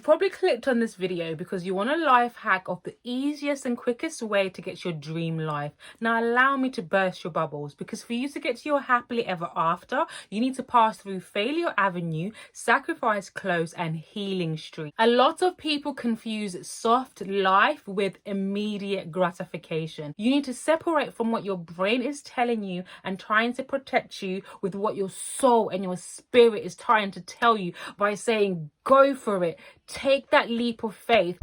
You've probably clicked on this video because you want a life hack of the easiest and quickest way to get your dream life. Now allow me to burst your bubbles, because for you to get to your happily ever after, you need to pass through failure avenue, sacrifice close, and healing street. A lot of people confuse soft life with immediate gratification. You need to separate from what your brain is telling you and trying to protect you with what your soul and your spirit is trying to tell you by saying, go for it. Take that leap of faith.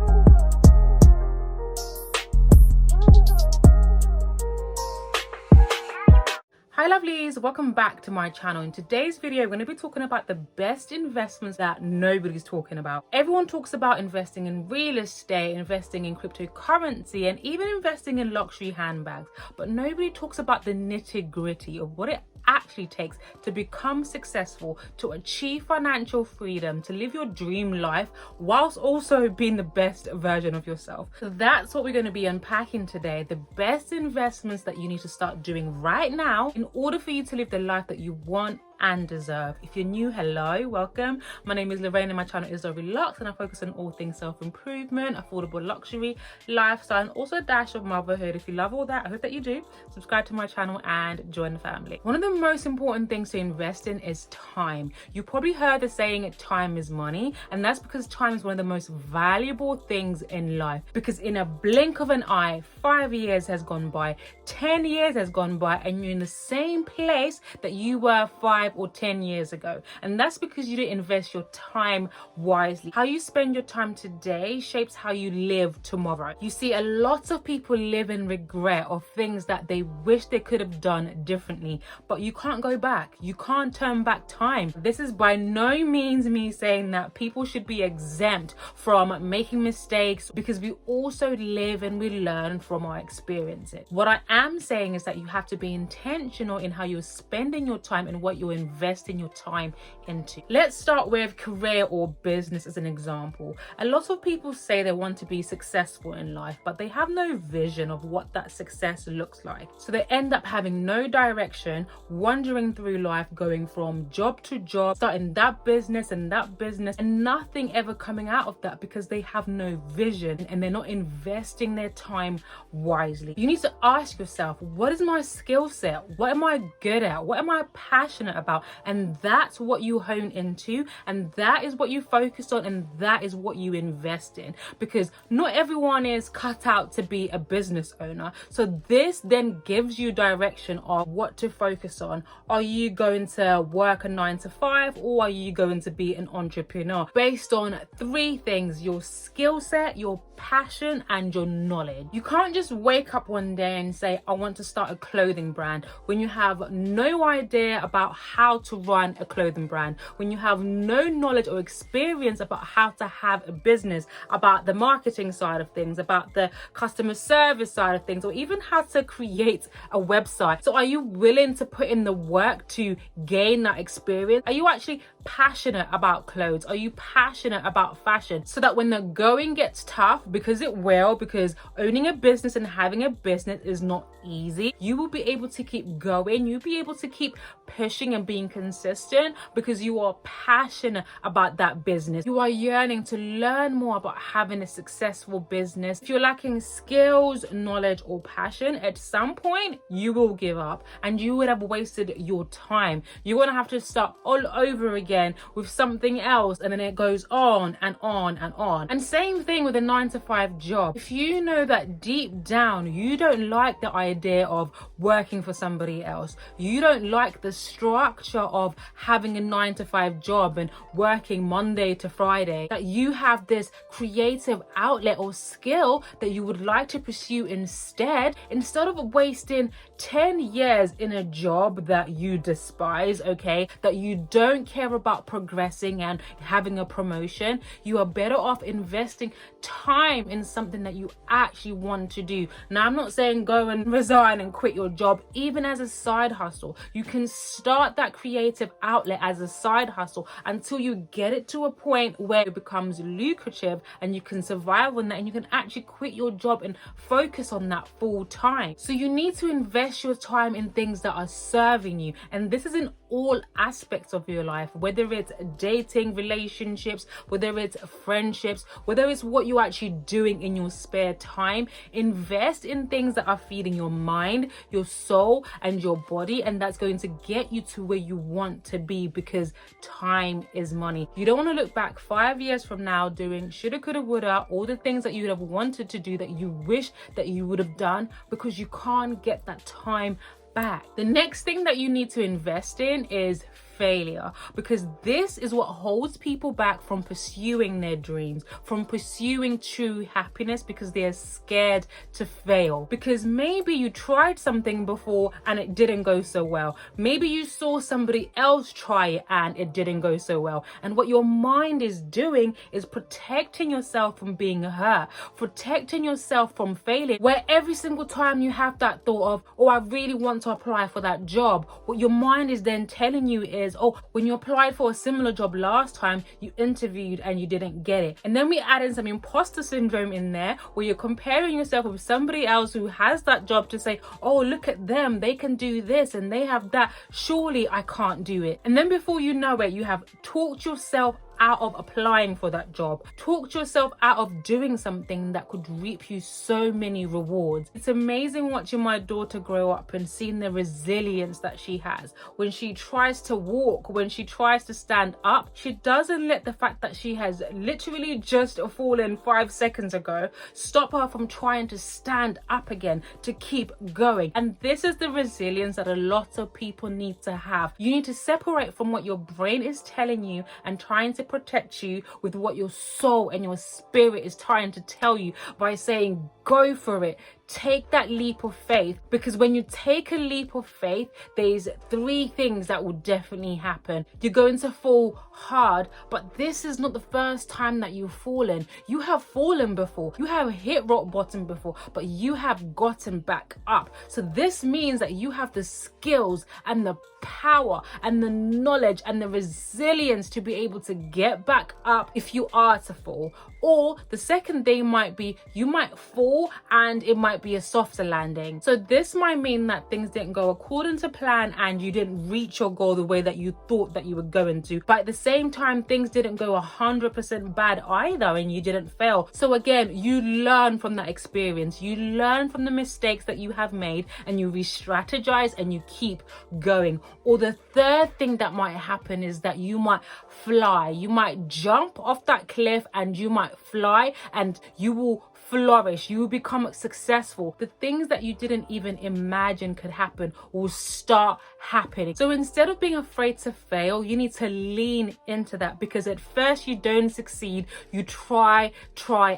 Hi lovelies, welcome back to my channel. In today's video, we're going to be talking about the best investments that nobody's talking about. Everyone talks about investing in real estate, investing in cryptocurrency, and even investing in luxury handbags, but nobody talks about the nitty-gritty of what it actually takes to become successful, to achieve financial freedom, to live your dream life whilst also being the best version of yourself. So that's what we're going to be unpacking today, the best investments that you need to start doing right now in order for you to live the life that you want and deserve. If you're new, hello, welcome. My name is Lorraine and my channel is Relax, and I focus on all things self-improvement, affordable luxury, lifestyle, and also a dash of motherhood. If you love all that, I hope that you do. Subscribe to my channel and join the family. One of the most important things to invest in is time. You probably heard the saying, time is money, and that's because time is one of the most valuable things in life, because in a blink of an eye, 5 years has gone by, 10 years has gone by, and you're in the same place that you were 5 or 10 years ago. And that's because you didn't invest your time wisely. How you spend your time today shapes how you live tomorrow. You see, a lot of people live in regret of things that they wish they could have done differently, but you can't go back. You can't turn back time. This is by no means me saying that people should be exempt from making mistakes, because we also live and we learn from our experiences. What I am saying is that you have to be intentional in how you're spending your time and what you're investing your time into. Let's start with career or business as an example. A lot of people say they want to be successful in life, but they have no vision of what that success looks like. So they end up having no direction, wandering through life, going from job to job, starting that business and nothing ever coming out of that because they have no vision and they're not investing their time wisely. You need to ask yourself, what is my skill set? What am I good at? What am I passionate about? And that's what you hone into, and that is what you focus on, and that is what you invest in, because not everyone is cut out to be a business owner. So this then gives you direction of what to focus on. Are you going to work a 9 to 5, or are you going to be an entrepreneur? Based on 3 things: your skill set, your passion, and your knowledge. You can't just wake up one day and say, I want to start a clothing brand, when you have no idea about how to run a clothing brand, when you have no knowledge or experience about how to have a business, about the marketing side of things, about the customer service side of things, or even how to create a website. So are you willing to put in the work to gain that experience? Are you actually passionate about clothes? Are you passionate about fashion? So that when the going gets tough, because it will, because owning a business and having a business is not easy, you will be able to keep going. You'll be able to keep pushing and being consistent because you are passionate about that business. You are yearning to learn more about having a successful business. If you're lacking skills, knowledge, or passion, at some point you will give up and you would have wasted your time. You're going to have to start all over again with something else, and then it goes on and on and on. And same thing with a 9 to 5 job. If you know that deep down you don't like the idea of working for somebody else, you don't like the structure of having a 9 to 5 job and working Monday to Friday, that you have this creative outlet or skill that you would like to pursue instead of wasting 10 years in a job that you despise, okay, that you don't care about progressing and having a promotion, you are better off investing time time in something that you actually want to do. Now, I'm not saying go and resign and quit your job. Even as a side hustle, you can start that creative outlet as a side hustle until you get it to a point where it becomes lucrative and you can survive on that, and you can actually quit your job and focus on that full time. So you need to invest your time in things that are serving you, and this is in all aspects of your life, whether it's dating, relationships, whether it's friendships, whether it's what you're actually doing in your spare time. Invest in things that are feeding your mind, your soul, and your body, and that's going to get you to where you want to be, because time is money. You don't want to look back 5 years from now doing shoulda, coulda, woulda, all the things that you would have wanted to do that you wish that you would have done, because you can't get that time back. The next thing that you need to invest in is failure, because this is what holds people back from pursuing their dreams, from pursuing true happiness, because they are scared to fail. Because maybe you tried something before and it didn't go so well. Maybe you saw somebody else try it and it didn't go so well. And what your mind is doing is protecting yourself from being hurt, protecting yourself from failing, where every single time you have that thought of, oh, I really want to apply for that job, what your mind is then telling you is, oh, when you applied for a similar job last time, you interviewed and you didn't get it. And then we add in some imposter syndrome in there, where you're comparing yourself with somebody else who has that job to say, oh, look at them, they can do this and they have that, surely I can't do it. And then before you know it, you have talked yourself out of applying for that job, talked yourself out of doing something that could reap you so many rewards. It's amazing watching my daughter grow up and seeing the resilience that she has. When she tries to walk, when she tries to stand up, she doesn't let the fact that she has literally just fallen 5 seconds ago stop her from trying to stand up again, to keep going. And this is the resilience that a lot of people need to have. You need to separate from what your brain is telling you and trying to protect you with what your soul and your spirit is trying to tell you by saying, go for it. Take that leap of faith, because when you take a leap of faith, there's 3 things that will definitely happen. You're going to fall hard, but this is not the first time that you've fallen. You have fallen before, you have hit rock bottom before, but you have gotten back up. So this means that you have the skills and the power and the knowledge and the resilience to be able to get back up if you are to fall. Or the second thing might be, you might fall and it might be a softer landing. So this might mean that things didn't go according to plan and you didn't reach your goal the way that you thought that you were going to. But at the same time, things didn't go 100% bad either and you didn't fail. So again, you learn from that experience. You learn from the mistakes that you have made and you re-strategize and you keep going. Or the third thing that might happen is that you might fly. You might jump off that cliff and you might fly and you will flourish, you will become successful. The things that you didn't even imagine could happen will start happening. So instead of being afraid to fail, you need to lean into that, because at first you don't succeed, you try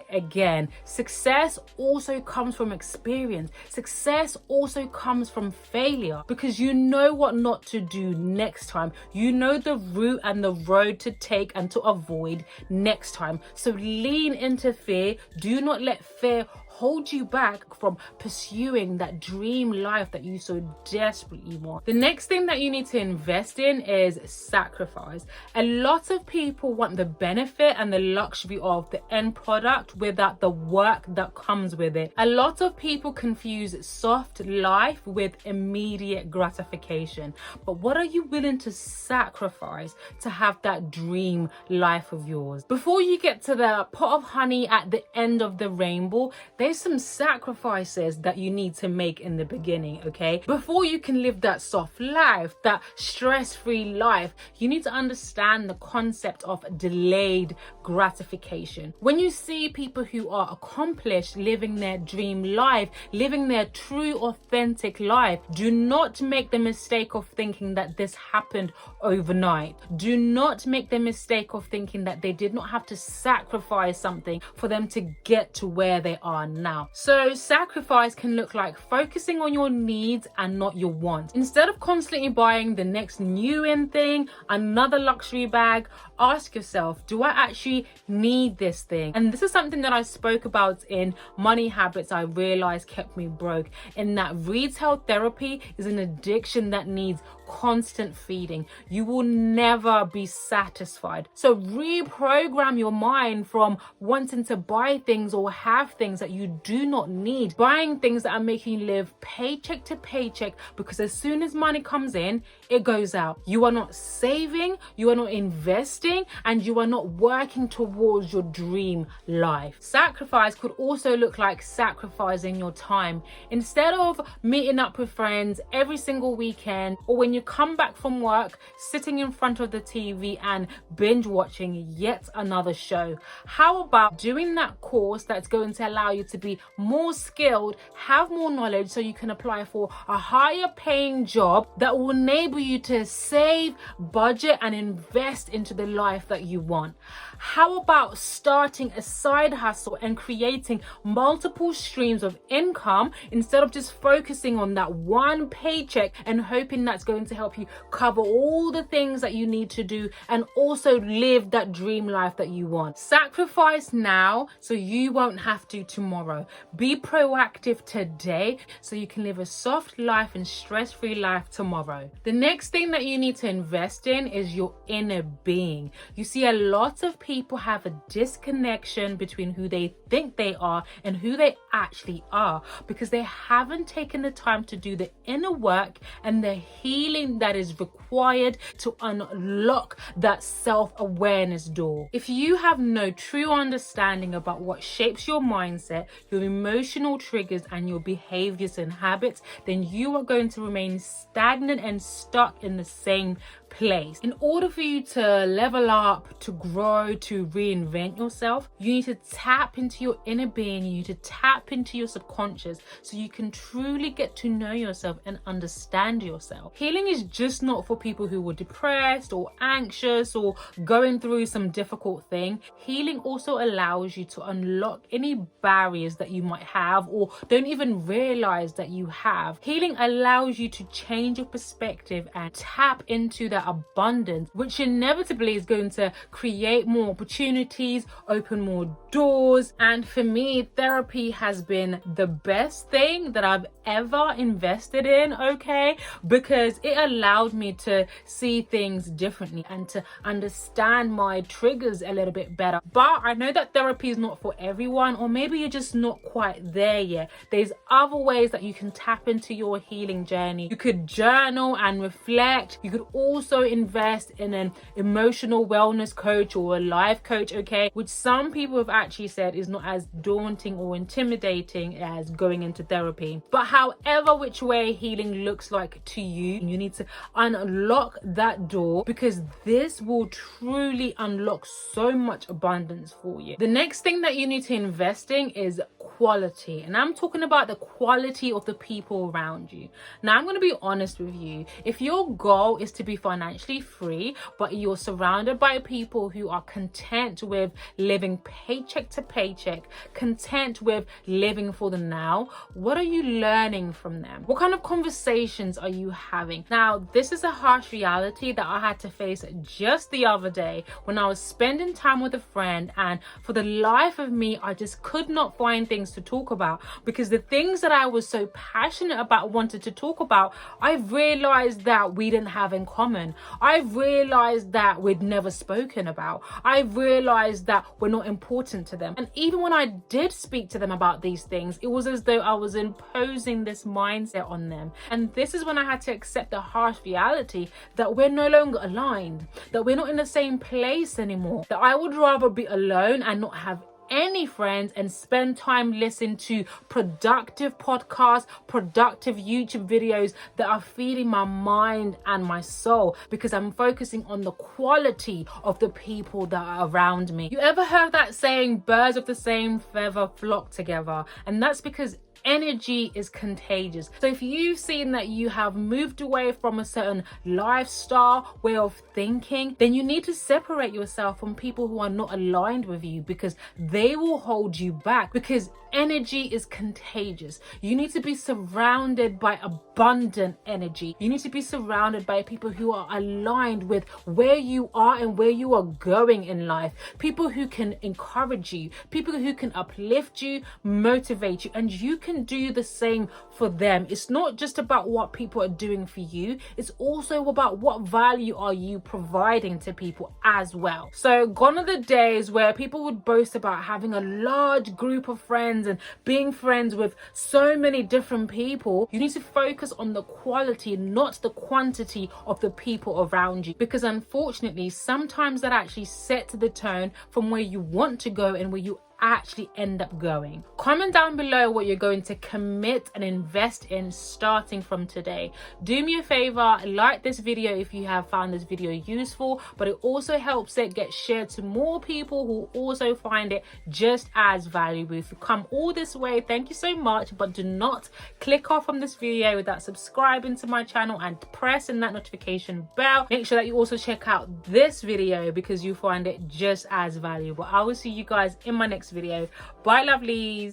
again. Success also comes from experience. Success also comes from failure, because you know what not to do next time. You know the route and the road to take and to avoid next time. So lean into fear. Do not let fear hold you back from pursuing that dream life that you so desperately want. The next thing that you need to invest in is sacrifice. A lot of people want the benefit and the luxury of the end product without the work that comes with it. A lot of people confuse soft life with immediate gratification. But what are you willing to sacrifice to have that dream life of yours? Before you get to the pot of honey at the end of the rainbow, there's some sacrifices that you need to make in the beginning, okay? Before you can live that soft life, that stress-free life, you need to understand the concept of delayed gratification. When you see people who are accomplished living their dream life, living their true authentic life, do not make the mistake of thinking that this happened overnight. Do not make the mistake of thinking that they did not have to sacrifice something for them to get to where they are now. So sacrifice can look like focusing on your needs and not your wants. Instead of constantly buying the next new in thing, another luxury bag, ask yourself, do I actually need this thing? And this is something that I spoke about in Money Habits I realized kept me broke, in that retail therapy is an addiction that needs constant feeding. You will never be satisfied. So reprogram your mind from wanting to buy things or have things that you do not need, buying things that are making you live paycheck to paycheck, because as soon as money comes in, it goes out. You are not saving, you are not investing, and you are not working towards your dream life. Sacrifice could also look like sacrificing your time. Instead of meeting up with friends every single weekend, or when you come back from work, sitting in front of the TV and binge watching yet another show, how about doing that course that's going to allow you to be more skilled, have more knowledge, so you can apply for a higher paying job that will enable you to save, budget, and invest into the life that you want? How about starting a side hustle and creating multiple streams of income instead of just focusing on that one paycheck and hoping that's going to help you cover all the things that you need to do and also live that dream life that you want? Sacrifice now so you won't have to tomorrow. Be proactive today so you can live a soft life and stress-free life tomorrow. The next thing that you need to invest in is your inner being. You see, a lot of people have a disconnection between who they think they are and who they actually are, because they haven't taken the time to do the inner work and the healing that is required to unlock that self-awareness door. If you have no true understanding about what shapes your mindset, your emotional triggers, and your behaviors and habits, then you are going to remain stagnant and stuck in the same place. In order for you to level up, to grow, to reinvent yourself, you need to tap into your inner being. You need to tap into your subconscious so you can truly get to know yourself and understand yourself. Healing is just not for people who were depressed or anxious or going through some difficult thing. Healing also allows you to unlock any barriers that you might have or don't even realize that you have. Healing allows you to change your perspective and tap into that abundance, which inevitably is going to create more opportunities, open more doors. And for me, therapy has been the best thing that I've ever invested in, okay? Because it allowed me to see things differently and to understand my triggers a little bit better. But I know that therapy is not for everyone, or maybe you're just not quite there yet. There's other ways that you can tap into your healing journey. You could journal and reflect. You could also invest in an emotional wellness coach or a life coach, okay? Which some people have actually said is not as daunting or intimidating as going into therapy. But however which way healing looks like to you, you need to unlock that door, because this will truly unlock so much abundance for you. The next thing that you need to invest in is quality, and I'm talking about the quality of the people around you. Now, I'm going to be honest with you. If your goal is to be financially free, but you're surrounded by people who are content with living paycheck to paycheck, content with living for the now, what are you learning from them? What kind of conversations are you having? Now, this is a harsh reality that I had to face just the other day when I was spending time with a friend, and for the life of me, I just could not find things to talk about, because the things that I was so passionate about, wanted to talk about, I've realized that we didn't have in common. I've realized that we'd never spoken about. I've realized that we're not important to them. And even when I did speak to them about these things, it was as though I was imposing this mindset on them. And this is when I had to accept the harsh reality that we're no longer aligned, that we're not in the same place anymore, that I would rather be alone and not have any friends and spend time listening to productive podcasts, productive YouTube videos that are feeding my mind and my soul, because I'm focusing on the quality of the people that are around me. You ever heard that saying, birds of the same feather flock together? And that's because energy is contagious. So if you've seen that you have moved away from a certain lifestyle, way of thinking, then you need to separate yourself from people who are not aligned with you, because they will hold you back, because energy is contagious. You need to be surrounded by abundant energy. You need to be surrounded by people who are aligned with where you are and where you are going in life. People who can encourage you, people who can uplift you, motivate you, and you can do the same for them. It's not just about what people are doing for you, it's also about what value are you providing to people as well. So gone are the days where people would boast about having a large group of friends and being friends with so many different people. You need to focus on the quality, not the quantity of the people around you, because unfortunately sometimes that actually sets the tone from where you want to go and where you actually end up going. Comment down below what you're going to commit and invest in starting from today. Do me a favor, like this video if you have found this video useful, but it also helps it get shared to more people who also find it just as valuable. If you come all this way, thank you so much, but do not click off from this video without subscribing to my channel and pressing that notification bell. Make sure that you also check out this video because you find it just as valuable. I will see you guys in my next video. Bye, lovelies.